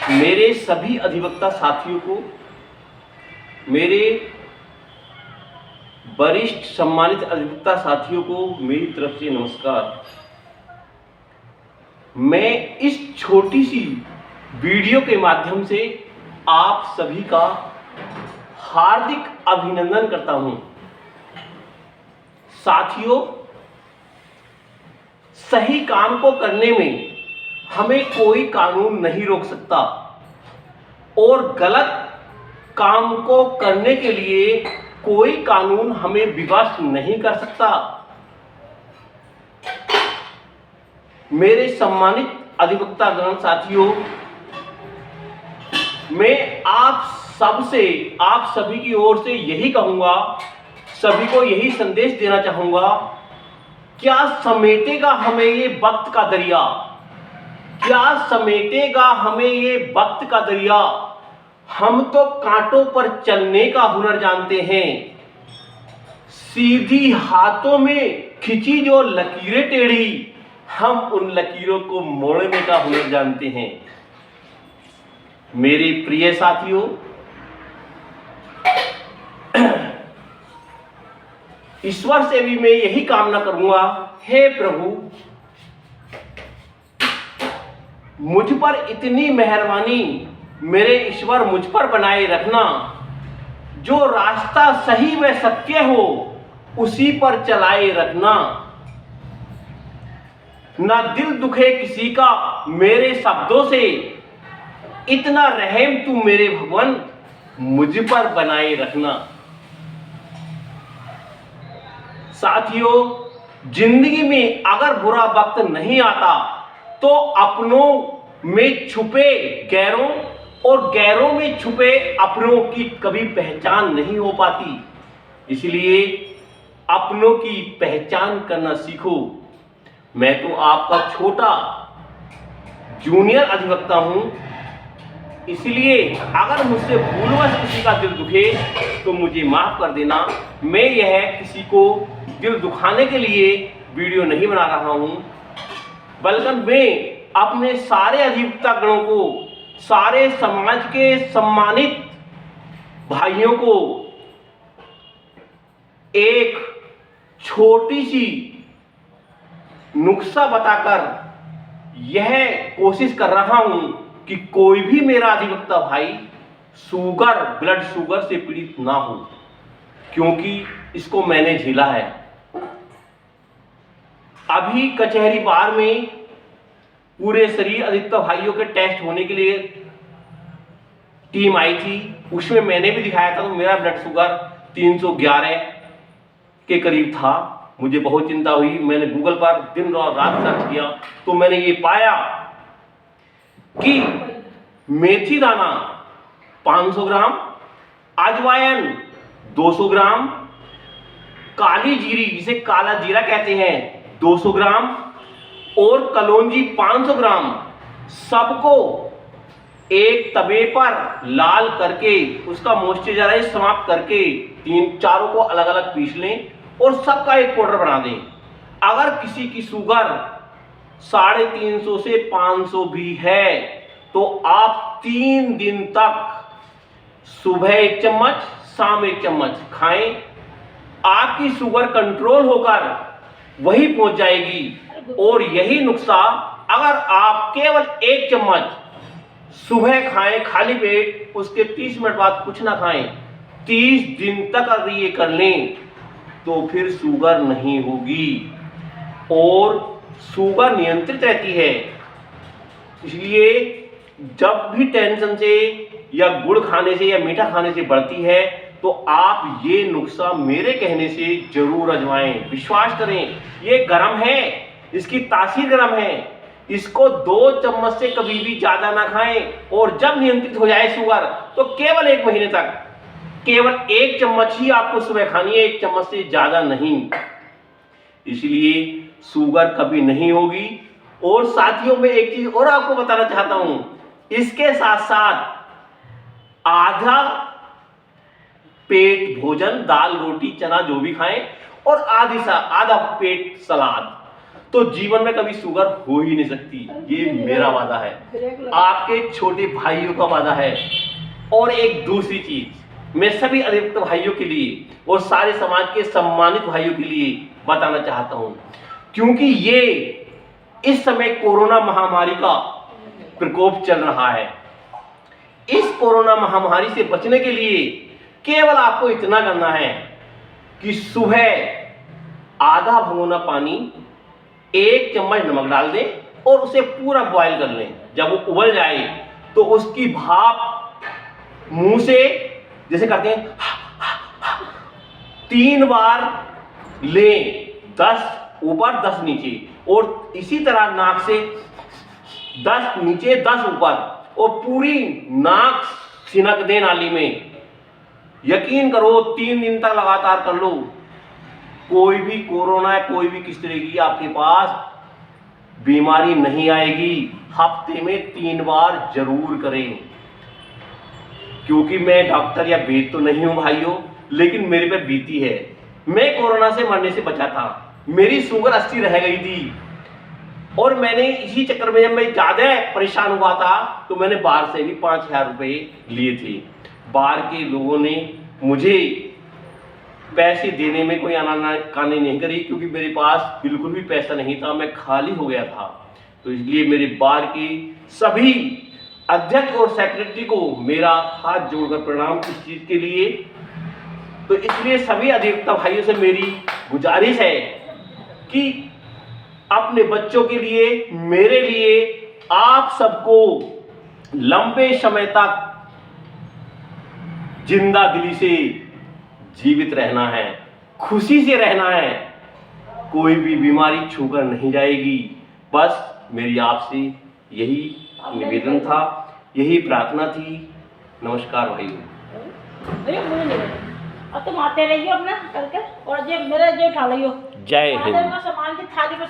मेरे सभी अधिवक्ता साथियों को, मेरे वरिष्ठ सम्मानित अधिवक्ता साथियों को मेरी तरफ से नमस्कार। मैं इस छोटी सी वीडियो के माध्यम से आप सभी का हार्दिक अभिनंदन करता हूं। साथियों, सही काम को करने में हमें कोई कानून नहीं रोक सकता और गलत काम को करने के लिए कोई कानून हमें विवश नहीं कर सकता। मेरे सम्मानित अधिवक्तागण साथियों, मैं आप सभी की ओर से यही कहूंगा, सभी को यही संदेश देना चाहूंगा, क्या समेटेगा हमें ये वक्त का दरिया, क्या समेटेगा हमें ये वक्त का दरिया। हम तो कांटों पर चलने का हुनर जानते हैं, सीधी हाथों में खिंची जो लकीरें टेढ़ी, हम उन लकीरों को मोड़ने का हुनर जानते हैं। मेरे प्रिय साथियों, ईश्वर से भी मैं यही कामना करूंगा, हे प्रभु, मुझ पर इतनी मेहरबानी मेरे ईश्वर मुझ पर बनाए रखना, जो रास्ता सही व सत्य हो उसी पर चलाए रखना। ना दिल दुखे किसी का मेरे शब्दों से, इतना रहम तू मेरे भगवान मुझ पर बनाए रखना। साथियों, जिंदगी में अगर बुरा वक्त नहीं आता तो अपनों में छुपे गैरों और गैरों में छुपे अपनों की कभी पहचान नहीं हो पाती। इसलिए अपनों की पहचान करना सीखो। मैं तो आपका छोटा जूनियर अधिवक्ता हूं, इसलिए अगर मुझसे भूलवश किसी का दिल दुखे तो मुझे माफ कर देना। मैं यह किसी को दिल दुखाने के लिए वीडियो नहीं बना रहा हूं, बल्कि मैं अपने सारे अधिवक्ता गणों को, सारे समाज के सम्मानित भाइयों को एक छोटी सी नुस्खा बताकर यह कोशिश कर रहा हूं कि कोई भी मेरा अधिवक्ता भाई ब्लड शुगर से पीड़ित ना हो, क्योंकि इसको मैंने झेला है। अभी कचहरी बार में पूरे शरीर अधिवक्ता भाइयों के टेस्ट होने के लिए टीम आई थी, उसमें मैंने भी दिखाया था तो मेरा ब्लड शुगर 311 के करीब था। मुझे बहुत चिंता हुई, मैंने गूगल पर दिन और रात सर्च किया तो मैंने ये पाया कि मेथी दाना 500 ग्राम, अजवाइन 200 ग्राम, काली जीरी जिसे काला जीरा कहते हैं 200 ग्राम और कलौंजी 500 ग्राम, सबको एक तवे पर लाल करके उसका मॉइस्चराइज समाप्त करके चारों को अलग अलग पीस लें और सबका एक पाउडर बना दें। अगर किसी की शुगर 350 से 500 भी है तो आप 3 दिन तक सुबह 1 चम्मच, शाम 1 चम्मच खाएं, आपकी शुगर कंट्रोल होकर वही पहुंच जाएगी। और यही नुस्खा अगर आप केवल 1 चम्मच सुबह खाएं खाली पेट, उसके 30 मिनट बाद कुछ ना खाएं, 30 दिन तक अगर ये कर लें तो फिर शुगर नहीं होगी और शुगर नियंत्रित रहती है। इसलिए जब भी टेंशन से या गुड़ खाने से या मीठा खाने से बढ़ती है तो आप ये नुस्खा मेरे कहने से जरूर आजमाएं। विश्वास करें, ये गर्म है, इसकी तासीर गर्म है, इसको 2 चम्मच से कभी भी ज्यादा ना खाएं और जब नियंत्रित हो जाए शुगर तो केवल 1 महीने तक केवल 1 चम्मच ही आपको सुबह खानी है, 1 चम्मच से ज्यादा नहीं। इसलिए शुगर कभी नहीं होगी। और साथियों, में एक चीज और आपको बताना चाहता हूं, इसके साथ साथ आधा पेट भोजन, दाल रोटी चना जो भी खाएं और आधा पेट सलाद। तो जीवन में कभी शुगर हो ही नहीं सकती। ये मेरा वादा है, आपके छोटे भाइयों का वादा है। और एक दूसरी चीज मैं सभी अधिवक्ता भाइयों के लिए और सारे समाज के सम्मानित भाइयों के लिए बताना चाहता हूं, क्योंकि ये इस समय कोरोना महामारी का प्रकोप चल रहा है। इस कोरोना महामारी से बचने के लिए केवल आपको इतना करना है कि सुबह आधा भगोना पानी, 1 चम्मच नमक डाल दें और उसे पूरा बॉयल कर लें। जब वो उबल जाए तो उसकी भाप मुंह से जैसे करते हैं 3 बार लें, 10 ऊपर 10 नीचे, और इसी तरह नाक से 10 नीचे 10 ऊपर, और पूरी नाक सिनक दें नाली में। यकीन करो 3 दिन तक लगातार कर लो, कोई भी कोरोना है, कोई भी किस तरह की आपके पास बीमारी नहीं आएगी। हफ्ते में 3 बार जरूर करें, क्योंकि मैं डॉक्टर या वैद्य तो नहीं हूं भाइयों, लेकिन मेरे पे बीती है। मैं कोरोना से मरने से बचा था, मेरी शुगर 80 रह गई थी, और मैंने इसी चक्कर में जब मैं ज्यादा परेशान हुआ था तो मैंने बाहर से भी 5,000 रुपए लिए थे। बाहर के लोगों ने मुझे पैसे देने में कोई आनाकानी नहीं करी, क्योंकि मेरे पास बिल्कुल भी पैसा नहीं था, मैं खाली हो गया था। तो इसलिए मेरे बार के सभी अध्यक्ष और सेक्रेटरी को मेरा हाथ जोड़कर प्रणाम इस चीज के लिए। तो इसलिए सभी अधिवक्ता भाइयों से मेरी गुजारिश है कि अपने बच्चों के लिए, मेरे लिए, आप सबको लंबे समय तक जिंदा दिली से जीवित रहना है, खुशी से रहना है, कोई भी बीमारी छूकर नहीं जाएगी। बस मेरी आपसे यही निवेदन था, यही प्रार्थना थी। नमस्कार भाइयों। भैया मुझे नहीं पता। अब तुम आते रहिए अपना करके, और जो मेरा जो उठा लियो। जय हिंद। सामान की थाली में